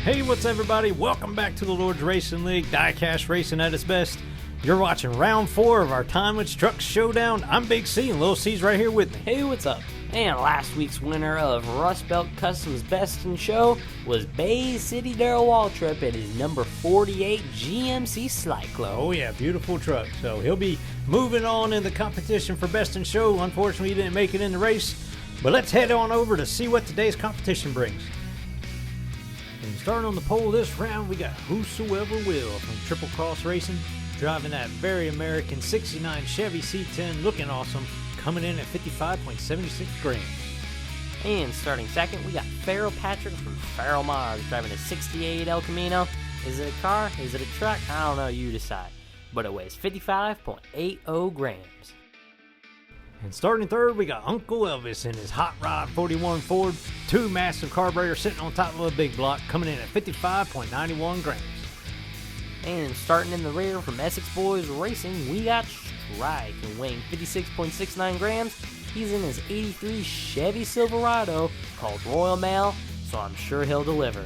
Hey, what's everybody? Welcome back to the Lord's Racing League, Diecast Racing at its best. You're watching round 4 of our Timeless Truck Showdown. I'm Big C, and Little C's right here with me. Hey, what's up? And last week's winner of Rust Belt Customs Best in Show was Bay City Darrell Waltrip and his number 48 GMC Cyclo. Oh yeah, beautiful truck. So he'll be moving on in the competition for Best in Show. Unfortunately, he didn't make it in the race. But let's head on over to see what today's competition brings. And starting on the pole this round, we got Whosoever Will from Triple Cross Racing, driving that very American 69 Chevy C10, looking awesome, coming in at 55.76 grams. And starting second, we got Farrell Patrick from Farrell Mars, driving a 68 El Camino. Is it a car? Is it a truck? I don't know, you decide. But it weighs 55.80 grams. And starting third, we got Uncle Elvis in his Hot Rod 41 Ford, 2 massive carburetors sitting on top of a big block, coming in at 55.91 grams. And starting in the rear from Essex Boys Racing, we got Strike, and weighing 56.69 grams. He's in his 83 Chevy Silverado called Royal Mail, so I'm sure he'll deliver.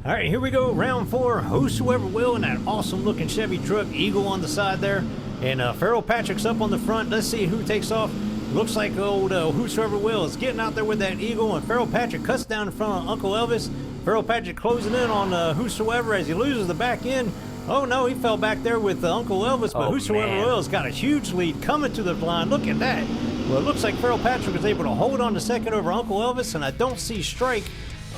All right, here we go, round 4. Whosoever Will in that awesome looking Chevy truck, Eagle on the side there. And Farrell Patrick's up on the front. Let's see who takes off. Looks like old Whosoever Will is getting out there with that Eagle, and Farrell Patrick cuts down in front of Uncle Elvis. Farrell Patrick closing in on Whosoever as he loses the back end. Oh no, he fell back there with Uncle Elvis, but Whosoever Will has got a huge lead coming to the line. Look at that. Well, it looks like Farrell Patrick was able to hold on to second over Uncle Elvis, and I don't see Strike.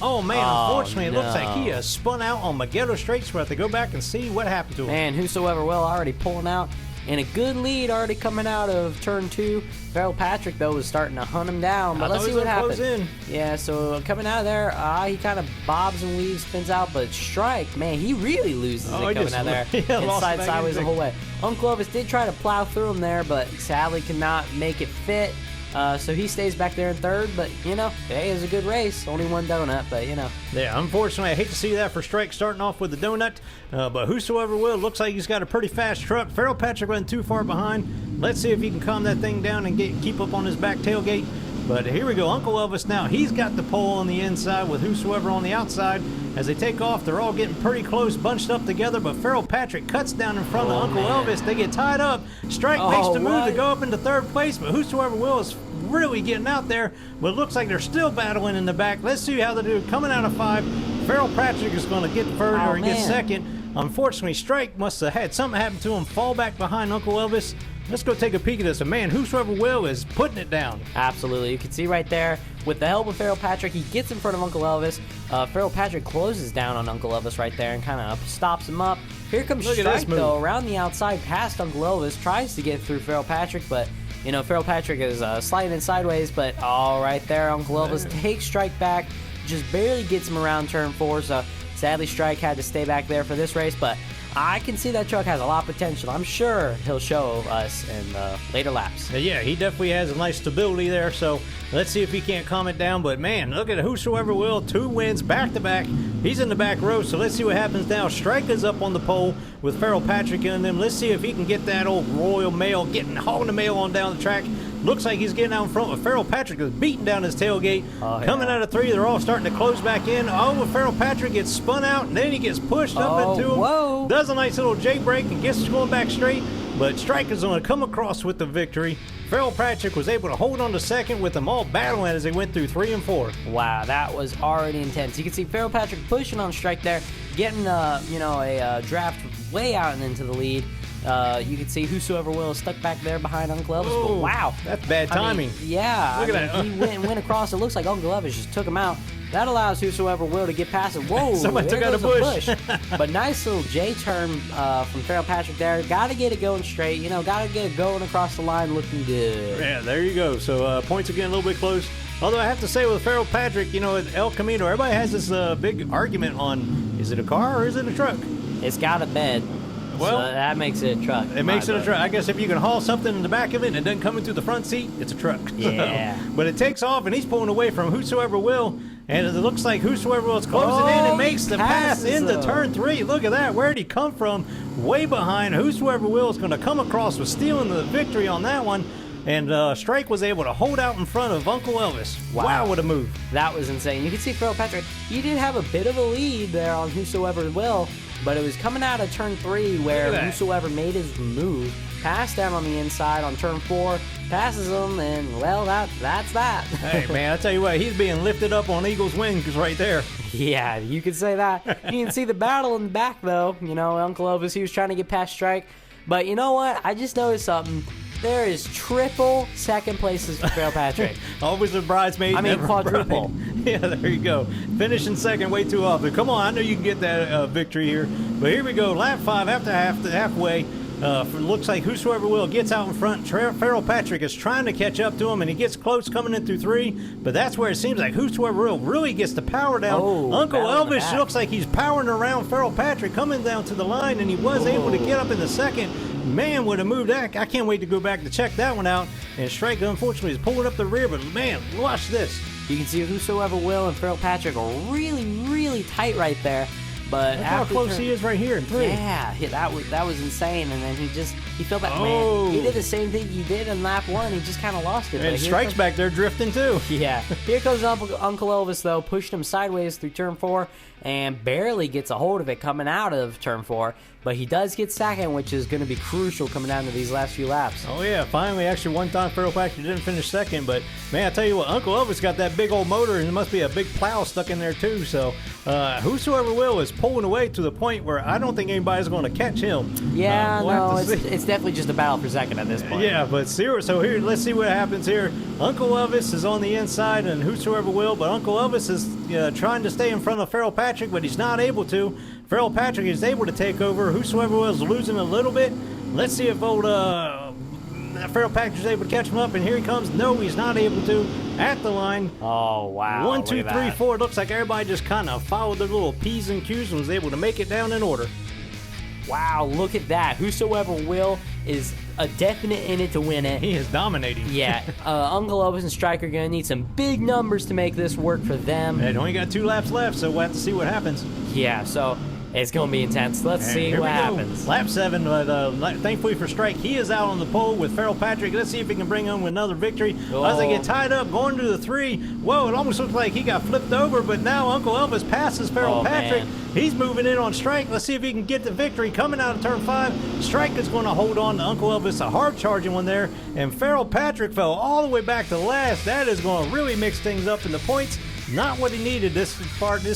Oh man, unfortunately, it looks like he has spun out on Magello Straight, so we have to go back and see what happened to him. Man, Whosoever Will already pulling out. And a good lead already coming out of turn 2. Farrell Patrick, though, was starting to hunt him down. But let's see what happens. Yeah, so coming out of there, he kind of bobs and weaves, spins out. But Strike, man, he really loses it coming out of there. Inside, sideways the whole way. Uncle Elvis did try to plow through him there, but sadly could not make it fit. So he stays back there in third, but, you know, hey, it was a good race. Only one donut, but, you know. Yeah, unfortunately, I hate to see that for Strike starting off with the donut, but Whosoever Will, looks like he's got a pretty fast truck. Farrell Patrick wasn't too far behind. Let's see if he can calm that thing down and keep up on his back tailgate. But here we go, Uncle Elvis now. He's got the pole on the inside with Whosoever on the outside. As they take off, they're all getting pretty close, bunched up together, but Farrell Patrick cuts down in front of Uncle Elvis. They get tied up. Strike makes the move to go up into third place, but Whosoever Will is really getting out there, but it looks like they're still battling in the back. Let's see how they do. Coming out of 5, Farrell Patrick is going to get further and get second. Unfortunately, Strike must have had something happen to him, fall back behind Uncle Elvis. Let's go take a peek at this. And man, Whosoever Will is putting it down. Absolutely. You can see right there, with the help of Farrell Patrick, he gets in front of Uncle Elvis. Farrell Patrick closes down on Uncle Elvis right there and kind of stops him up. Here comes Strike, though, around the outside past Uncle Elvis, tries to get through Farrell Patrick, but, you know, Farrell Patrick is sliding in sideways, but all right there, Uncle Elvis takes Strike back, just barely gets him around turn 4, so sadly Strike had to stay back there for this race, but I can see that truck has a lot of potential. I'm sure he'll show us in later laps. Yeah, he definitely has a nice stability there, so let's see if he can't calm it down. But man, look at Whosoever Will, 2 wins back-to-back. He's in the back row, so let's see what happens now. Strike is up on the pole with Farrell Patrick in them. Let's see if he can get that old Royal Mail, hauling the mail on down the track. Looks like he's getting out in front, but Farrell Patrick is beating down his tailgate. Coming out of 3, they're all starting to close back in. But Farrell Patrick gets spun out, and then he gets pushed up into him. Does a nice little J-break and gets going back straight, but Strike is going to come across with the victory. Farrell Patrick was able to hold on to second with them all battling as they went through 3 and 4. Wow, that was already intense. You can see Farrell Patrick pushing on Strike there, getting a draft way out and into the lead. You can see Whosoever Will is stuck back there behind Uncle Elvis. But wow, that's bad timing. Look at that. He went across. It looks like Uncle Elvis just took him out. That allows Whosoever Will to get past it. Whoa, somebody took out a bush. But nice little J-turn from Farrell Patrick there. Got to get it going straight. You know, got to get it going across the line looking good. Yeah, there you go. So points are getting a little bit close. Although I have to say with Farrell Patrick, you know, at El Camino, everybody has this big argument on, is it a car or is it a truck? It's got a bed. Well, so that makes it a truck. It makes it a truck. I guess if you can haul something in the back of it and it doesn't come into the front seat, it's a truck. Yeah. But it takes off, and he's pulling away from Whosoever Will, and it looks like Whosoever Will is closing in and makes the pass into turn 3. Look at that. Where did he come from? Way behind. Whosoever Will is going to come across with stealing the victory on that one. and Strike was able to hold out in front of Uncle Elvis. Wow, what a move. That was insane. You can see Feral Patrick, he did have a bit of a lead there on Whosoever Will, but it was coming out of turn 3 where Whosoever made his move, passed down on the inside on turn 4, passes him, and, well, that's that. Hey, man, I tell you what, he's being lifted up on Eagle's wings right there. Yeah, you could say that. You can see the battle in the back, though. You know, Uncle Elvis, he was trying to get past Strike. But you know what? I just noticed something. There is triple second places for Feral Patrick. Always a bridesmaid. I mean, quadruple. Yeah, there you go. Finishing second way too often. Come on, I know you can get that victory here. But here we go. Lap 5 after halfway. Looks like Whosoever Will gets out in front. Feral Patrick is trying to catch up to him, and he gets close coming in through 3. But that's where it seems like Whosoever Will really gets the power down. Uncle Elvis looks like he's powering around Feral Patrick coming down to the line, and he was able to get up in the second. Man, would have moved that. I can't wait to go back to check that one out. And Strike, unfortunately, is pulling up the rear, but man, watch this. You can see Whosoever Will and Feral Patrick are really, really tight right there. But look how close he is right here in 3. Yeah, that was insane. And then he felt that man. He did the same thing he did in lap 1. He just kind of lost it. And Strike's back there drifting too. Yeah. Here comes Uncle Elvis though, pushed him sideways through turn 4 and barely gets a hold of it coming out of turn 4. But he does get second, which is going to be crucial coming down to these last few laps. Oh, yeah. Finally, actually, one time Feral Patrick didn't finish second. But, man, I tell you what, Uncle Elvis got that big old motor, and there must be a big plow stuck in there, too. So, Whosoever Will is pulling away to the point where I don't think anybody's going to catch him. Yeah, it's definitely just a battle for second at this point. Yeah, but so here, let's see what happens here. Uncle Elvis is on the inside, and Whosoever Will, but Uncle Elvis is trying to stay in front of Feral Patrick, but he's not able to. Feral Patrick is able to take over. Whosoever Will is losing a little bit. Let's see if old Feral Patrick is able to catch him up, and here he comes. No, he's not able to. At the line. Oh, wow. 1, 2, 3, 4. It looks like everybody just kind of followed their little P's and Q's and was able to make it down in order. Wow, look at that. Whosoever Will is a definite in it to win it. He is dominating. Yeah, Uncle Elvis and Strike are going to need some big numbers to make this work for them. They only got 2 laps left, so we'll have to see what happens. Yeah, so it's going to be intense. Let's see what happens. Lap 7, but thankfully for Strike, he is out on the pole with Feral Patrick. Let's see if he can bring home another victory. As they get tied up, going to the 3. Whoa, it almost looks like he got flipped over, but now Uncle Elvis passes Feral Patrick. Man. He's moving in on Strike. Let's see if he can get the victory. Coming out of turn 5, Strike is going to hold on to Uncle Elvis, a hard charging one there, and Feral Patrick fell all the way back to last. That is going to really mix things up in the points. Not what he needed this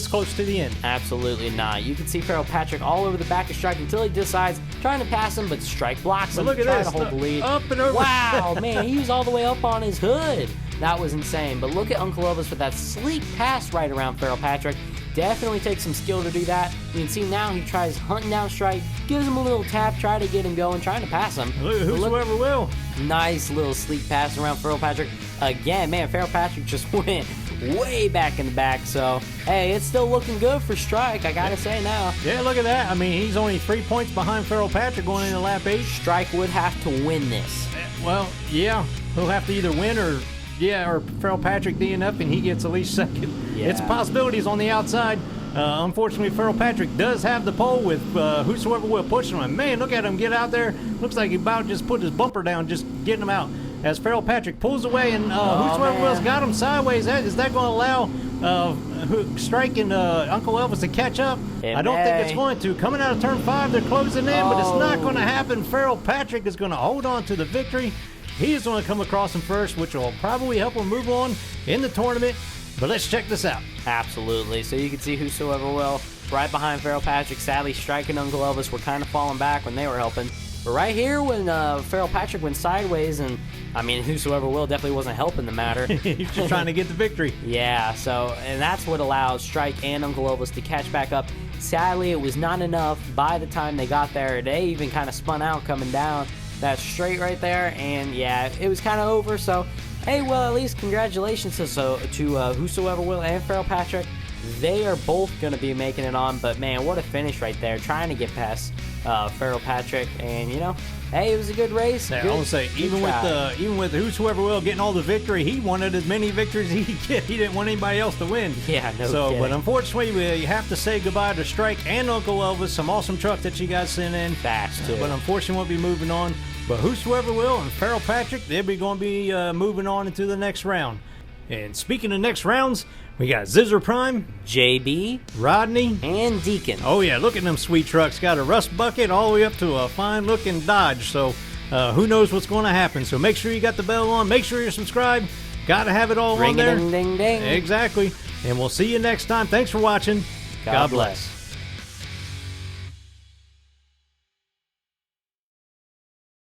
close to the end. Absolutely not. You can see Feral Patrick all over the back of Strike until he decides trying to pass him, but Strike blocks him. Look at trying this. to hold the lead. Up and over. Wow, man, he was all the way up on his hood. That was insane. But look at Uncle Elvis with that sleek pass right around Feral Patrick. Definitely takes some skill to do that. You can see now he tries hunting down Strike, gives him a little tap, try to get him going, trying to pass him. Whosoever will. Nice little sleek pass around Feral Patrick. Again, man, Feral Patrick just went way back in the back. So, hey, it's still looking good for Strike, I gotta say now. Yeah, look at that. I mean, he's only 3 points behind Feral Patrick going into lap 8. Strike would have to win this. Well, yeah. He'll have to either win or Feral Patrick DNF and he gets at least second. Yeah. It's possibilities on the outside. Unfortunately, Feral Patrick does have the pole with Whosoever Will pushing him. Man, look at him get out there. Looks like he about just put his bumper down, just getting him out. As Feral Patrick pulls away and Whosoever Will's got him sideways. Is that going to allow Strike and Uncle Elvis to catch up? I don't think it's going to. Coming out of turn 5, they're closing in, but it's not going to happen. Feral Patrick is going to hold on to the victory. He is going to come across him first, which will probably help him move on in the tournament. But let's check this out. Absolutely. So you can see Whosoever Will right behind Feral Patrick. Sadly, Strike and Uncle Elvis were kind of falling back when they were helping. But right here, when Feral Patrick went sideways, and I mean, Whosoever Will definitely wasn't helping the matter. He's just trying to get the victory. Yeah, so, and that's what allows Strike and Uncle Elvis to catch back up. Sadly, it was not enough. By the time they got there, they even kind of spun out coming down that straight right there, and yeah, it was kind of over. So, hey, well, at least congratulations to Whosoever Will and Feral Patrick. They are both going to be making it on, but man, what a finish right there, trying to get past Feral Patrick, and you know, hey, it was a good race. Yeah, I would say even with Whosoever Will getting all the victory, he wanted as many victories as he could get. He didn't want anybody else to win. Yeah, no kidding. But unfortunately, we have to say goodbye to Strike and Uncle Elvis. Some awesome trucks that you guys sent in. Fast too. But unfortunately, we'll be moving on. But Whosoever Will and Feral Patrick, they'll be going to be moving on into the next round. And speaking of next rounds, we got Zizzer Prime, JB, Rodney, and Deacon. Oh yeah, look at them sweet trucks. Got a rust bucket all the way up to a fine looking Dodge. So who knows what's going to happen. So make sure you got the bell on. Make sure you're subscribed. Got to have it all on there. Ring-a-ding-ding-ding. Exactly. And we'll see you next time. Thanks for watching. God bless.